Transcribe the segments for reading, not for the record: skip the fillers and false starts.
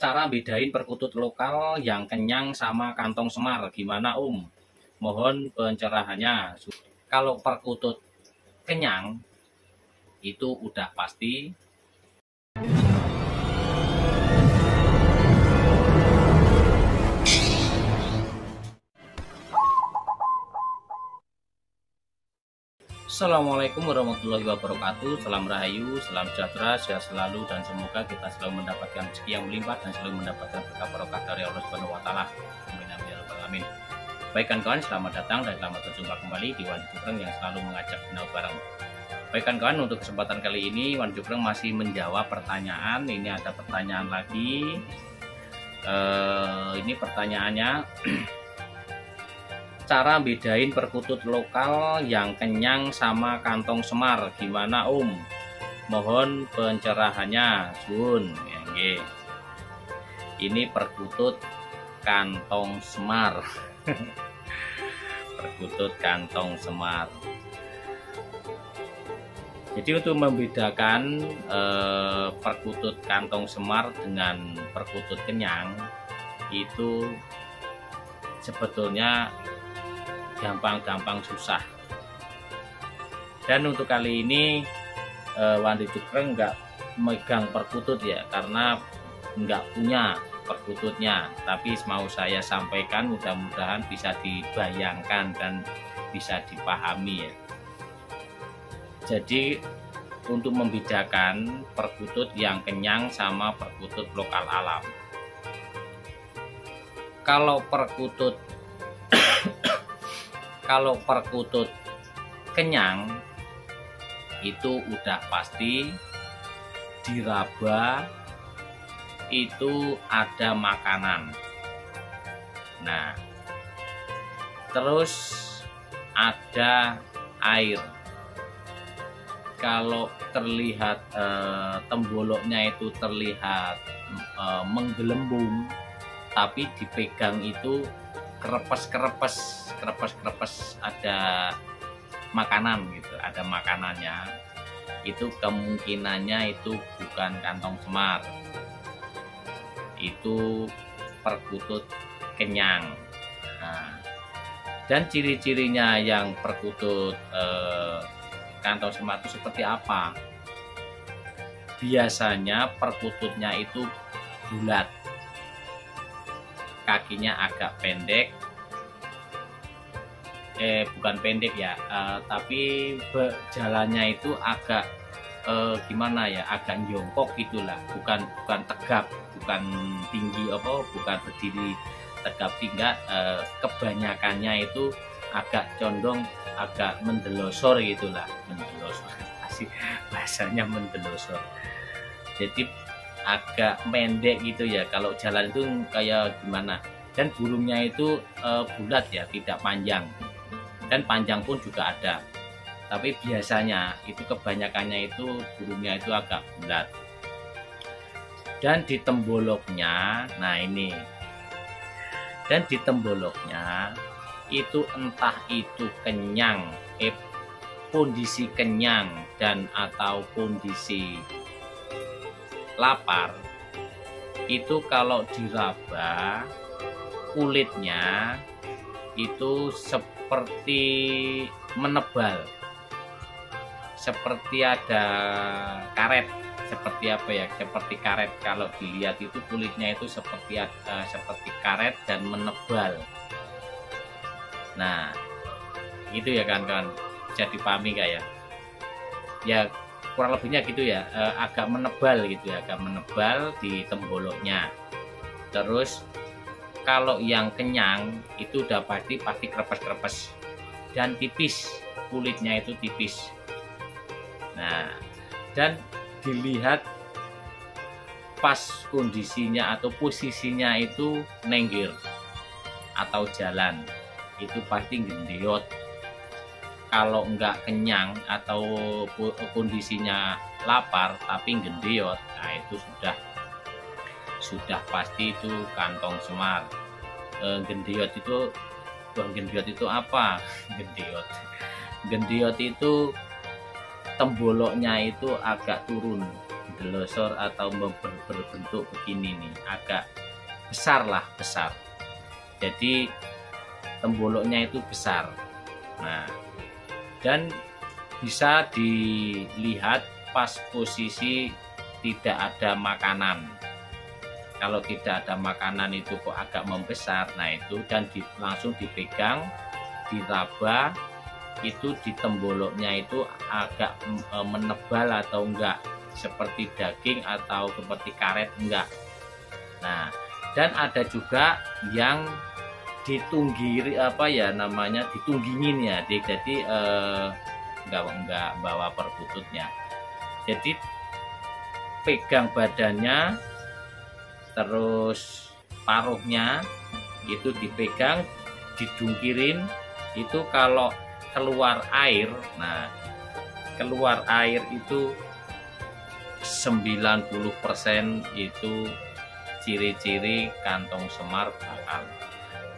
Cara bedain perkutut lokal yang kenyang sama kantong semar, gimana Om? Mohon pencerahannya. Kalau perkutut kenyang itu udah pasti Assalamualaikum warahmatullahi wabarakatuh. Salam rahayu, salam sejahtera, sehat selalu, dan semoga kita selalu mendapatkan rezeki yang melimpah dan selalu mendapatkan berkah barokah dari Allah Subhanahu wa taala. Amin amin ya rabbal alamin. Baik kawan, selamat datang dan selamat berjumpa kembali di Wan Jubreng yang selalu mengajak menau bareng. Baik kawan, untuk kesempatan kali ini Wan Jubreng masih menjawab pertanyaan. Ini ada pertanyaan lagi. Ini pertanyaannya. Cara bedain perkutut lokal yang kenyang sama kantong semar, gimana Om? Mohon pencerahannya, Sun. Ya, ini perkutut kantong semar. Perkutut kantong semar. Jadi untuk membedakan perkutut kantong semar dengan perkutut kenyang itu sebetulnya gampang-gampang susah. Dan untuk kali ini Wandi Jubreng nggak megang perkutut ya, karena nggak punya perkututnya. Tapi mau saya sampaikan, mudah-mudahan bisa dibayangkan dan bisa dipahami ya. Jadi untuk membedakan perkutut yang kenyang sama perkutut lokal alam. Kalau perkutut kenyang itu udah pasti diraba itu ada makanan. Nah, terus ada air. Kalau terlihat temboloknya itu terlihat menggelembung, tapi dipegang itu kerepes ada makanan gitu, ada makanannya, itu kemungkinannya itu bukan kantong semar, itu perkutut kenyang. Nah, dan ciri-cirinya yang perkutut kantong semar itu seperti apa? Biasanya perkututnya itu bulat, kakinya agak pendek, bukan pendek ya, tapi jalannya itu agak gimana ya, agak jongkok gitulah, bukan tegap, bukan tinggi bukan berdiri tegap tinggal, kebanyakannya itu agak condong agak mendelosor gitulah, mendelosor asik bahasanya, mendelosor. Jadi agak pendek gitu ya kalau jalan itu, kayak gimana. Dan burungnya itu bulat ya, tidak panjang, dan panjang pun juga ada, tapi biasanya itu kebanyakannya itu burungnya itu agak bulat. Dan di temboloknya, nah ini, dan di temboloknya itu entah itu kenyang, kondisi kenyang dan atau kondisi lapar, itu kalau diraba kulitnya itu seperti menebal, seperti ada karet, seperti apa ya, seperti karet. Kalau dilihat itu kulitnya itu seperti karet dan menebal. Nah itu ya kan bisa dipahami nggak ya? Ya kurang lebihnya gitu ya, agak menebal gitu ya, agak menebal di temboloknya. Terus kalau yang kenyang itu udah pasti krepes dan tipis, kulitnya itu tipis. Nah, dan dilihat pas kondisinya atau posisinya itu nenggir atau jalan, itu pasti gendiot. Kalau enggak kenyang atau kondisinya lapar tapi gendiot, nah itu sudah pasti itu kantong semar. Gendiot itu apa? Gendiot itu temboloknya itu agak turun, mendelosor atau berbentuk begini nih, agak besar lah, besar. Jadi temboloknya itu besar. Nah, dan bisa dilihat pas posisi tidak ada makanan. Kalau tidak ada makanan itu kok agak membesar, nah itu, dan langsung dipegang, diraba, itu di temboloknya itu agak menebal atau enggak, seperti daging atau seperti karet, enggak. Nah, dan ada juga yang ditunggiri, apa ya namanya, ditunggingin ya, jadi enggak bawa perkututnya. Jadi pegang badannya, terus paruhnya itu dipegang, didungkirin. Itu kalau keluar air, nah keluar air itu 90% itu ciri-ciri kantong semar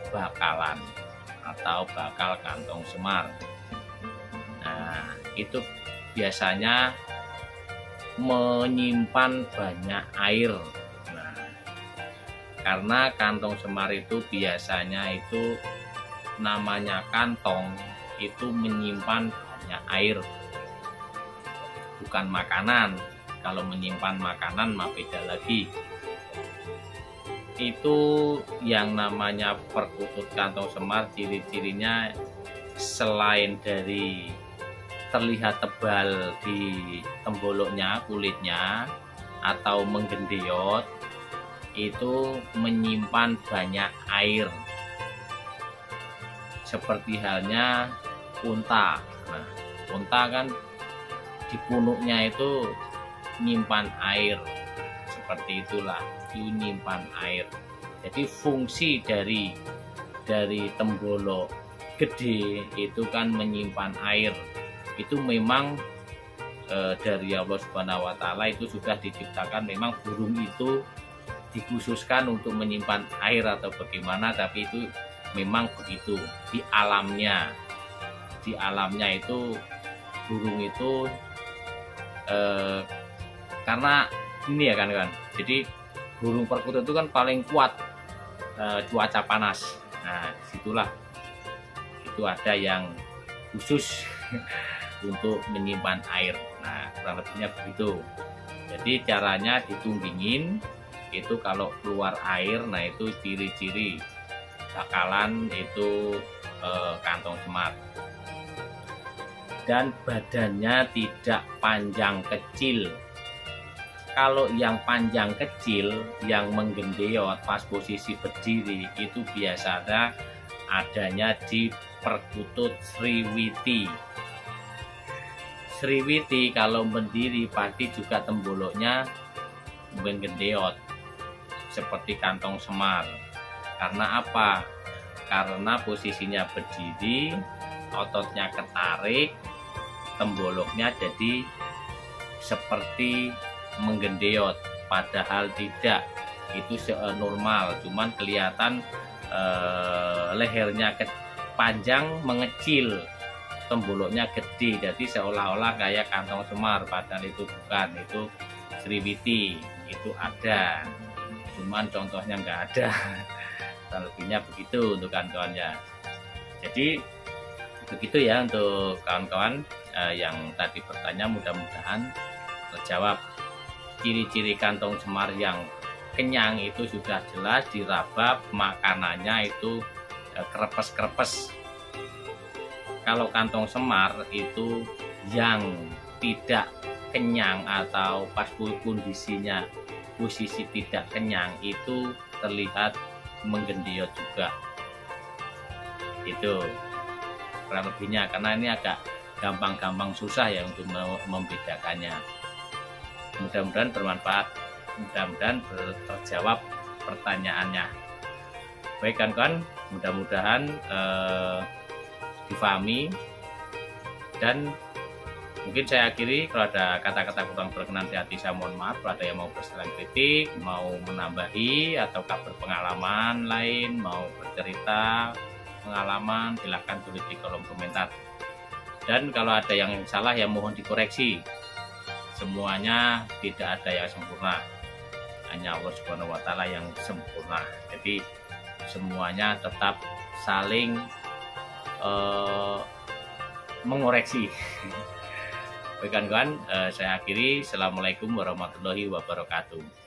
bakalan atau bakal kantong semar. Nah, itu biasanya menyimpan banyak air. Nah, karena kantong semar itu biasanya itu namanya kantong itu menyimpan banyak air, bukan makanan. Kalau menyimpan makanan mah beda lagi. Itu yang namanya perkutut kantong semar, ciri-cirinya selain dari terlihat tebal di temboloknya, kulitnya, atau menggendeot, itu menyimpan banyak air, seperti halnya unta. Nah, unta kan di punuknya itu nyimpan air, seperti itulah, itu nyimpan air. Jadi fungsi dari tembolok gede itu kan menyimpan air. Itu memang dari Allah Subhanahu wa Ta'ala itu sudah diciptakan, memang burung itu dikhususkan untuk menyimpan air atau bagaimana, tapi itu memang begitu di alamnya. Di alamnya itu burung itu karena ini ya kan, jadi burung perkutut itu kan paling kuat cuaca panas. Nah, disitulah itu ada yang khusus untuk menyimpan air. Nah, kurang lebihnya begitu. Jadi caranya ditunggingin, itu kalau keluar air, nah itu ciri-ciri bakalan itu kantong semar. Dan badannya tidak panjang kecil. Kalau yang panjang kecil, yang menggendeot pas posisi berdiri, itu biasanya adanya di perkutut Sriwiti. Sriwiti kalau berdiri pasti juga temboloknya menggendeot seperti kantong semar. Karena apa? Karena posisinya berdiri, ototnya ketarik, temboloknya jadi seperti menggendeot, padahal tidak. Itu normal, cuman kelihatan lehernya panjang mengecil, temboloknya gede, jadi seolah-olah kayak kantong semar, padahal itu bukan. Itu Sriwiti, itu ada, cuman contohnya nggak ada. Lebihnya begitu untuk kawan-kawannya. Jadi begitu ya untuk kawan-kawan yang tadi bertanya, mudah-mudahan terjawab. Ciri-ciri kantong semar yang kenyang itu sudah jelas, diraba makanannya itu krepes-krepes. Kalau kantong semar itu yang tidak kenyang atau pas kondisinya posisi tidak kenyang, itu terlihat menggendeot juga. Itu kurang lebihnya, karena ini agak gampang susah ya untuk membedakannya. Mudah-mudahan bermanfaat, mudah-mudahan terjawab pertanyaannya. Baik kan, mudah-mudahan difahami. Dan mungkin saya akhiri, kalau ada kata-kata kurang berkenan di hati saya mohon maaf. Kalau ada yang mau bersalah kritik, mau menambahi, atau berpengalaman lain, mau bercerita pengalaman, silahkan tulis di kolom komentar. Dan kalau ada yang salah ya mohon dikoreksi. semuanya tidak ada yang sempurna, hanya Allah Subhanahu wa Ta'ala yang sempurna. Jadi semuanya tetap saling mengoreksi. Baik kawan-kawan, saya akhiri. Assalamualaikum warahmatullahi wabarakatuh.